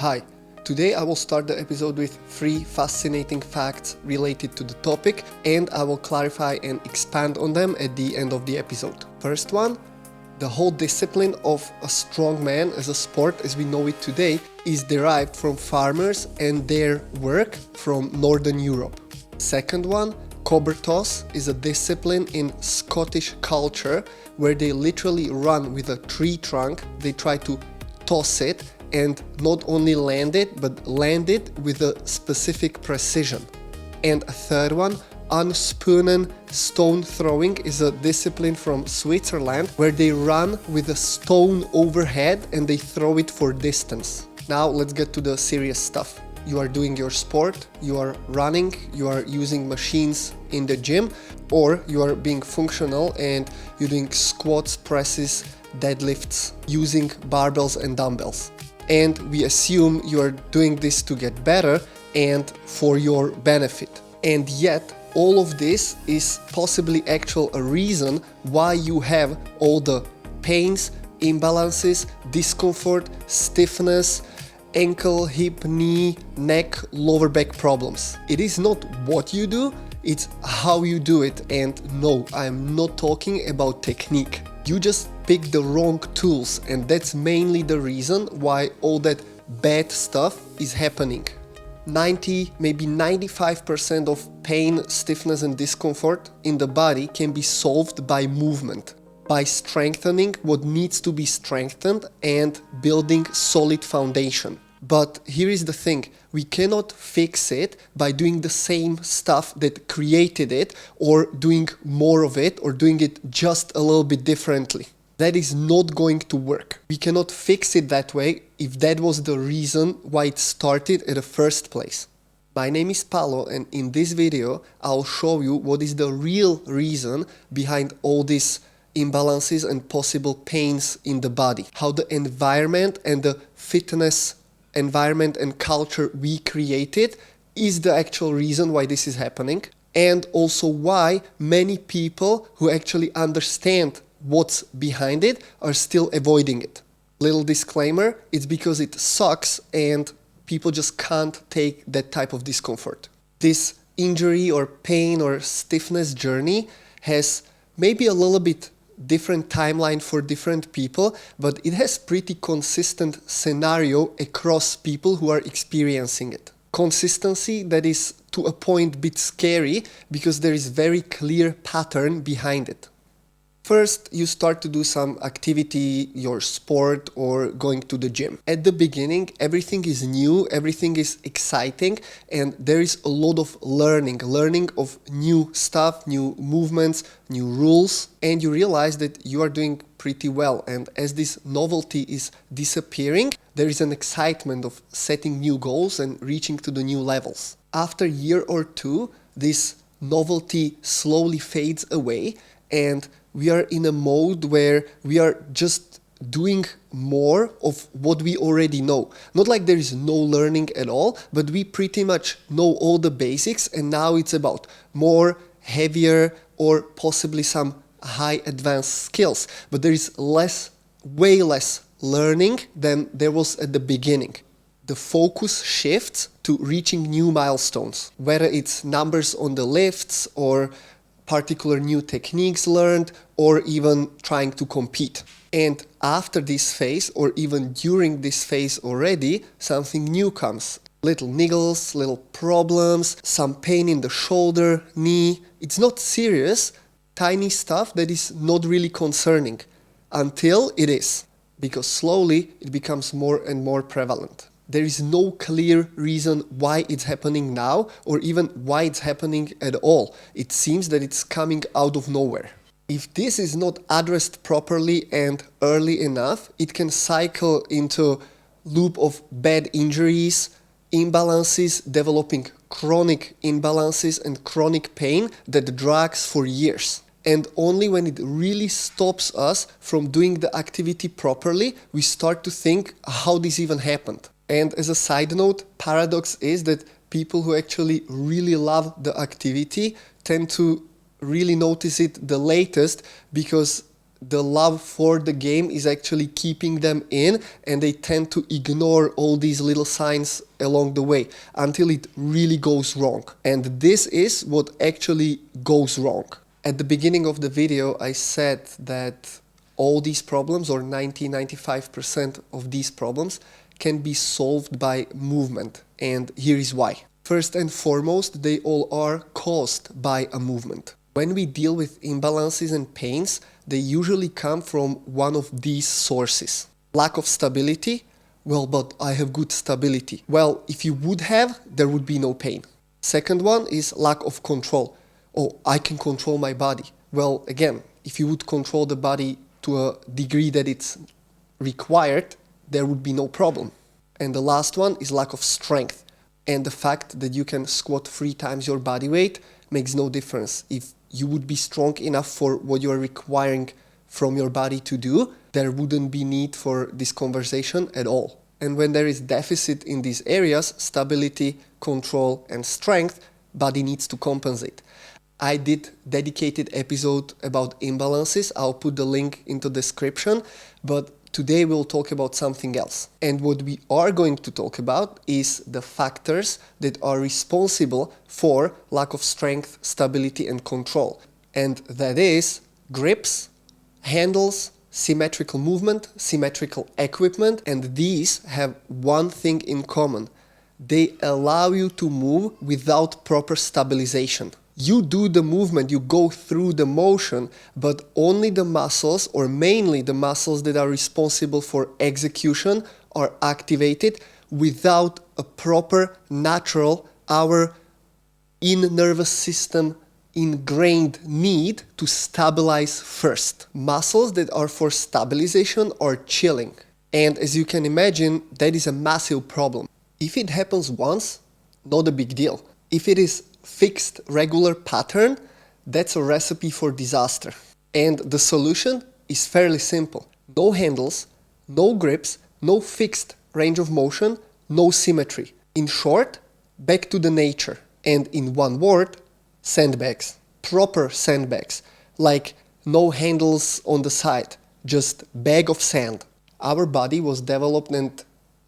Hi, today I will start the episode with 3 fascinating facts related to the topic, and I will clarify and expand on them at the end of the episode. First one, the whole discipline of a strongman as a sport as we know it today is derived from farmers and their work from Northern Europe. Second one, cobber toss is a discipline in Scottish culture where they literally run with a tree trunk. They try to toss it and not only land it, but land it with a specific precision. And a third one, unspunnen stone throwing is a discipline from Switzerland where they run with a stone overhead and they throw it for distance. Now let's get to the serious stuff. You are doing your sport, you are running, you are using machines in the gym, or you are being functional and you're doing squats, presses, deadlifts using barbells and dumbbells. And we assume you are doing this to get better and for your benefit. And yet, all of this is possibly a reason why you have all the pains, imbalances, discomfort, stiffness, ankle, hip, knee, neck, lower back problems. It is not what you do, it's how you do it. And no, I am not talking about technique. You just pick the wrong tools, and that's mainly the reason why all that bad stuff is happening. 90, maybe 95% of pain, stiffness and discomfort in the body can be solved by movement, by strengthening what needs to be strengthened and building solid foundation. But here is the thing, we cannot fix it by doing the same stuff that created it or doing more of it or doing it just a little bit differently. That is not going to work. We cannot fix it that way if that was the reason why it started in the first place. My name is Paolo, and in this video I'll show you what is the real reason behind all these imbalances and possible pains in the body. How the environment and the fitness environment and culture we created is the actual reason why this is happening, and also why many people who actually understand what's behind it are still avoiding it. Little disclaimer, it's because it sucks and people just can't take that type of discomfort. This injury or pain or stiffness journey has maybe a little bit different timeline for different people, but it has pretty consistent scenario across people who are experiencing it. Consistency that is to a point bit scary because there is very clear pattern behind it. First, you start to do some activity, your sport or going to the gym. At the beginning, everything is new, everything is exciting, and there is a lot of learning of new stuff, new movements, new rules, and you realize that you are doing pretty well. And as this novelty is disappearing, there is an excitement of setting new goals and reaching to the new levels. After a year or two, this novelty slowly fades away, and we are in a mode where we are just doing more of what we already know. Not like there is no learning at all, but we pretty much know all the basics, and now it's about more, heavier, or possibly some high advanced skills. But there is way less learning than there was at the beginning. The focus shifts to reaching new milestones, whether it's numbers on the lifts or particular new techniques learned, or even trying to compete. And after this phase, or even during this phase already, something new comes. Little niggles, little problems, some pain in the shoulder, knee. It's not serious, tiny stuff that is not really concerning, until it is, because slowly it becomes more and more prevalent. There is no clear reason why it's happening now, or even why it's happening at all. It seems that it's coming out of nowhere. If this is not addressed properly and early enough, it can cycle into a loop of bad injuries, imbalances, developing chronic imbalances and chronic pain that drags for years. And only when it really stops us from doing the activity properly, we start to think how this even happened. And as a side note, paradox is that people who actually really love the activity tend to really notice it the latest because the love for the game is actually keeping them in, and they tend to ignore all these little signs along the way until it really goes wrong. And this is what actually goes wrong. At the beginning of the video, I said that all these problems, or 95% of these problems, can be solved by movement. And here is why. First and foremost, they all are caused by a movement. When we deal with imbalances and pains, they usually come from one of these sources. Lack of stability. Well, but I have good stability. Well, if you would have, there would be no pain. Second one is lack of control. Oh, I can control my body. Well, again, if you would control the body to a degree that it's required, there would be no problem. And the last one is lack of strength. And the fact that you can squat 3 times your body weight makes no difference. If you would be strong enough for what you are requiring from your body to do, there wouldn't be need for this conversation at all. And when there is deficit in these areas, stability, control, and strength, body needs to compensate. I did dedicated episode about imbalances. I'll put the link into the description, but today we'll talk about something else. And what we are going to talk about is the factors that are responsible for lack of strength, stability, and control. And that is grips, handles, symmetrical movement, symmetrical equipment, and these have one thing in common. They allow you to move without proper stabilization. You do the movement, you go through the motion, but only the muscles, or mainly the muscles that are responsible for execution, are activated without a proper, natural, our in nervous system ingrained need to stabilize first. Muscles that are for stabilization are chilling. And as you can imagine, that is a massive problem. If it happens once, not a big deal. If it is fixed regular pattern, that's a recipe for disaster. And the solution is fairly simple. No handles, no grips, no fixed range of motion, no symmetry. In short, back to the nature. And in one word, sandbags. Proper sandbags. Like no handles on the side, just bag of sand. Our body was developed and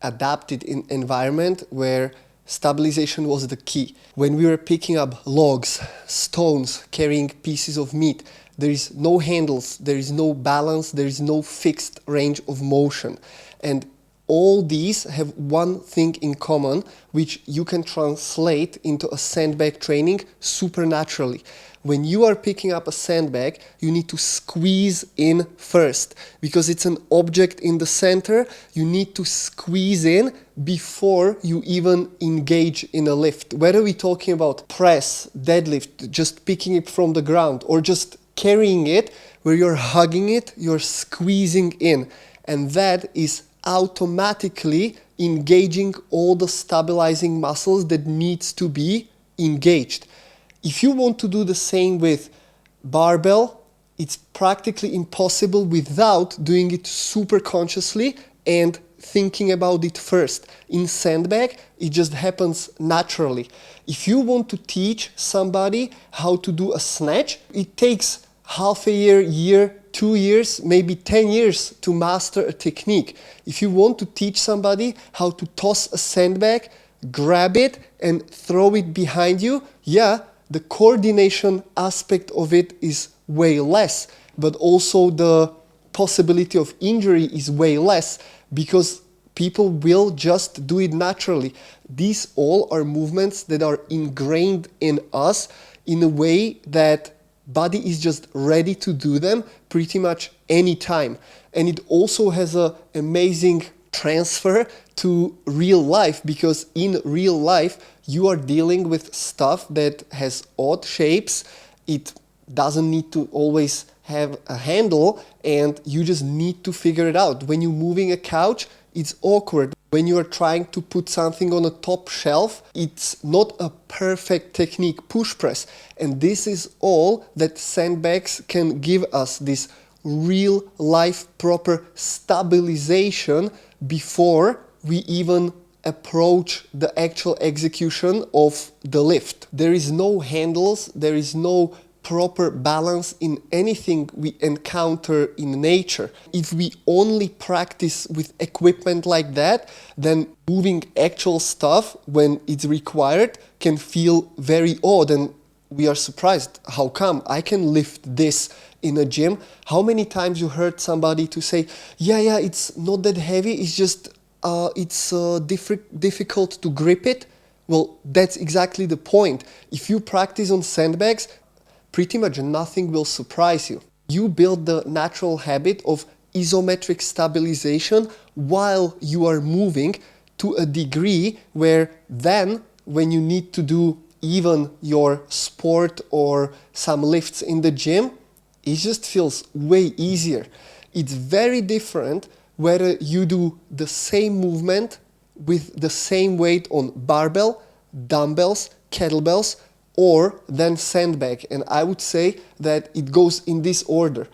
adapted in environment where stabilization was the key. When we were picking up logs, stones, carrying pieces of meat, there is no handles, there is no balance, there is no fixed range of motion. And all these have one thing in common, which you can translate into a sandbag training supernaturally. When you are picking up a sandbag, you need to squeeze in first. Because it's an object in the center, you need to squeeze in before you even engage in a lift. Whether we're talking about press, deadlift, just picking it from the ground, or just carrying it, where you're hugging it, you're squeezing in. And that is automatically engaging all the stabilizing muscles that needs to be engaged. If you want to do the same with barbell, it's practically impossible without doing it super consciously and thinking about it first. In sandbag, it just happens naturally. If you want to teach somebody how to do a snatch, it takes half a year, 2 years, maybe 10 years to master a technique. If you want to teach somebody how to toss a sandbag, grab it and throw it behind you, yeah, the coordination aspect of it is way less, but also the possibility of injury is way less because people will just do it naturally. These all are movements that are ingrained in us in a way that body is just ready to do them pretty much any time. And it also has an amazing transfer to real life, because in real life you are dealing with stuff that has odd shapes. It doesn't need to always have a handle, and you just need to figure it out. When you're moving a couch, it's awkward. When you are trying to put something on a top shelf, it's not a perfect technique, push press. And this is all that sandbags can give us, this real life proper stabilization before we even approach the actual execution of the lift. There is no handles, there is no proper balance in anything we encounter in nature. If we only practice with equipment like that, then moving actual stuff when it's required can feel very odd, and we are surprised. How come I can lift this in a gym? How many times you heard somebody to say, yeah, it's not that heavy, it's just it's difficult to grip it? Well, that's exactly the point. If you practice on sandbags, pretty much nothing will surprise you. You build the natural habit of isometric stabilization while you are moving to a degree where then, when you need to do even your sport or some lifts in the gym, it just feels way easier. It's very different whether you do the same movement with the same weight on barbell, dumbbells, kettlebells, or then sandbag. And I would say that it goes in this order.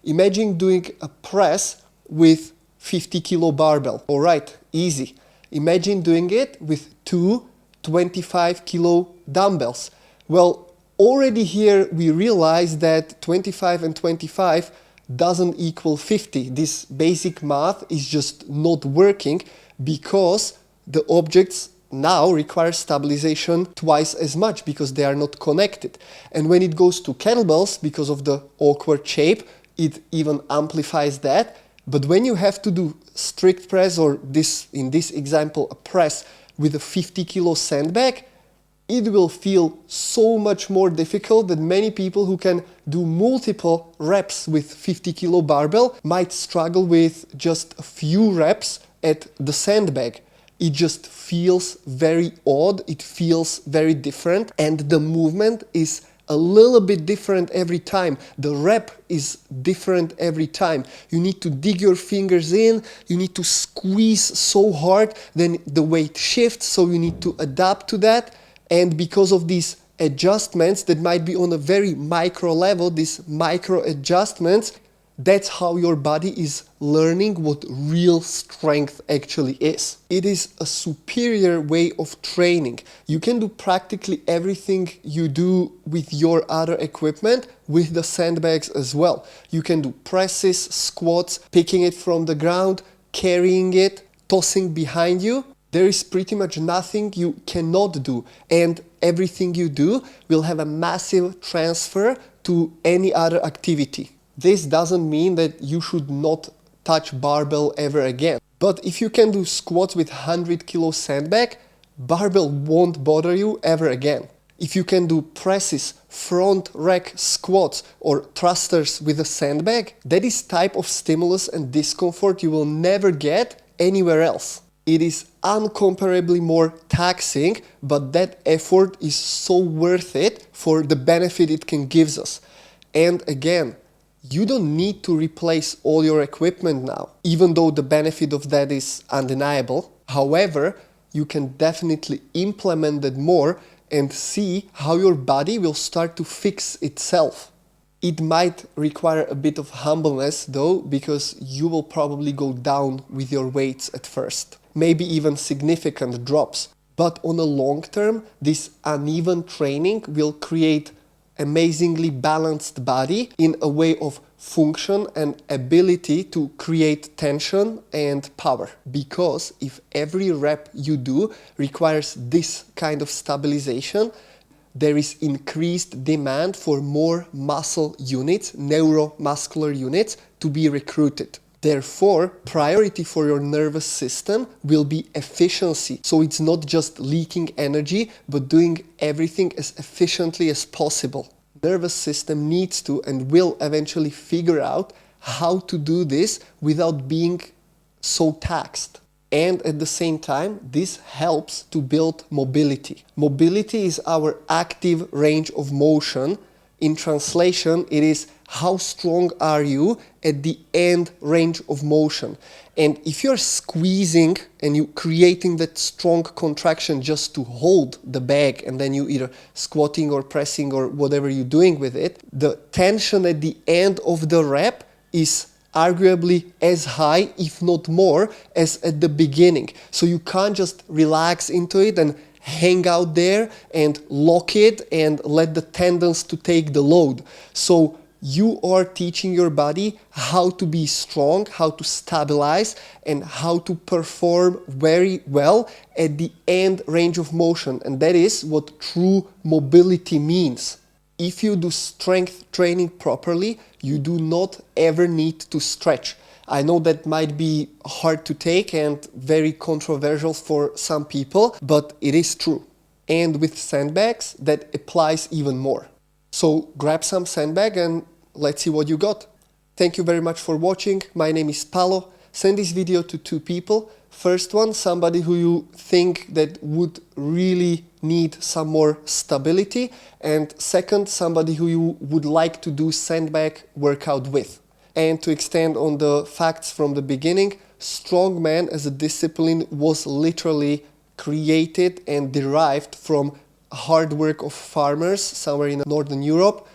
Imagine doing a press with 50 kilo barbell. All right, easy. Imagine doing it with two 25 kilo dumbbells. Well, already here we realize that 25 and 25 doesn't equal 50. This basic math is just not working because the objects now require stabilization twice as much because they are not connected. And when it goes to kettlebells, because of the awkward shape, it even amplifies that. But when you have to do strict press, or this, in this example, a press with a 50 kilo sandbag, it will feel so much more difficult that many people who can do multiple reps with 50 kilo barbell might struggle with just a few reps at the sandbag. It just feels very odd, it feels very different, and the movement is a little bit different every time. The rep is different every time. You need to dig your fingers in, you need to squeeze so hard, then the weight shifts, so you need to adapt to that. And because of these adjustments that might be on a very micro level, these micro adjustments, that's how your body is learning what real strength actually is. It is a superior way of training. You can do practically everything you do with your other equipment with the sandbags as well. You can do presses, squats, picking it from the ground, carrying it, tossing behind you. There is pretty much nothing you cannot do, and everything you do will have a massive transfer to any other activity. This doesn't mean that you should not touch barbell ever again. But if you can do squats with 100 kilo sandbag, barbell won't bother you ever again. If you can do presses, front rack squats, or thrusters with a sandbag, that is type of stimulus and discomfort you will never get anywhere else. It is incomparably more taxing, but that effort is so worth it for the benefit it can give us. And again, you don't need to replace all your equipment now, even though the benefit of that is undeniable. However, you can definitely implement that more and see how your body will start to fix itself. It might require a bit of humbleness though, because you will probably go down with your weights at first, maybe even significant drops. But on the long term, this uneven training will create amazingly balanced body in a way of function and ability to create tension and power. Because if every rep you do requires this kind of stabilization, there is increased demand for more muscle units, neuromuscular units, to be recruited. Therefore, priority for your nervous system will be efficiency. So it's not just leaking energy, but doing everything as efficiently as possible. Nervous system needs to and will eventually figure out how to do this without being so taxed. And at the same time, this helps to build mobility. Mobility is our active range of motion. In translation, it is how strong are you at the end range of motion. And if you're squeezing and you creating that strong contraction just to hold the bag, and then you either squatting or pressing or whatever you're doing with it, the tension at the end of the rep is arguably as high, if not more, as at the beginning. So you can't just relax into it and hang out there and lock it and let the tendons to take the load. So you are teaching your body how to be strong, how to stabilize, and how to perform very well at the end range of motion. And that is what true mobility means. If you do strength training properly, you do not ever need to stretch. I know that might be hard to take and very controversial for some people, but it is true. And with sandbags, that applies even more. So grab some sandbag and let's see what you got. Thank you very much for watching. My name is Paolo. Send this video to 2 people. First one, somebody who you think that would really need some more stability. And second, somebody who you would like to do sandbag workout with. And to extend on the facts from the beginning, strongman as a discipline was literally created and derived from hard work of farmers somewhere in Northern Europe.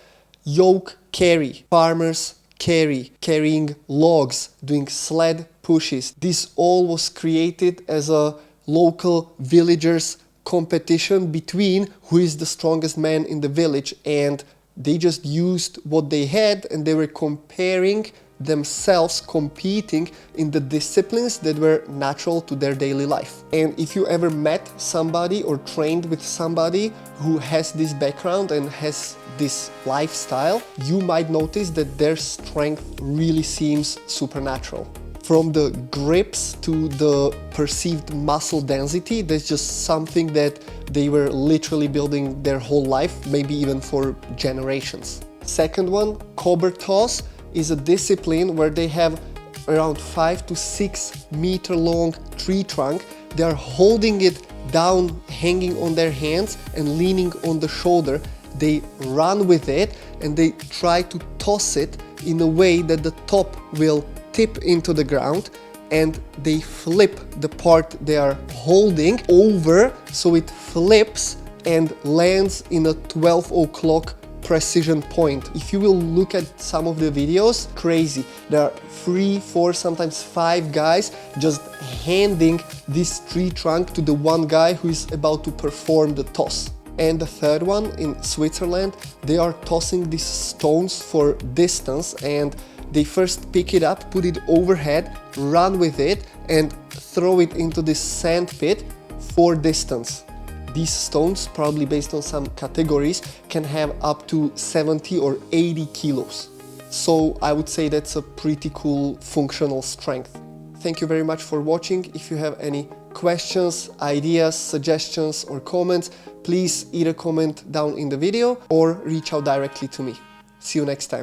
Yoke carry, farmers carrying logs, doing sled pushes. This all was created as a local villagers competition between who is the strongest man in the village, and they just used what they had and they were comparing themselves, competing in the disciplines that were natural to their daily life. And if you ever met somebody or trained with somebody who has this background and has this lifestyle, you might notice that their strength really seems supernatural. From the grips to the perceived muscle density, that's just something that they were literally building their whole life, maybe even for generations. Second one, cobber toss, is a discipline where they have around 5 to 6 meter long tree trunk. They are holding it down, hanging on their hands and leaning on the shoulder. They run with it and they try to toss it in a way that the top will tip into the ground, and they flip the part they are holding over so it flips and lands in a 12 o'clock precision point. If you will look at some of the videos, crazy. There are 3, 4, sometimes 5 guys just handing this tree trunk to the one guy who is about to perform the toss. And the third one, in Switzerland, they are tossing these stones for distance, and they first pick it up, put it overhead, run with it and throw it into this sand pit for distance. These stones, probably based on some categories, can have up to 70 or 80 kilos. So I would say that's a pretty cool functional strength. Thank you very much for watching. If you have any questions, ideas, suggestions or comments, please either comment down in the video or reach out directly to me. See you next time.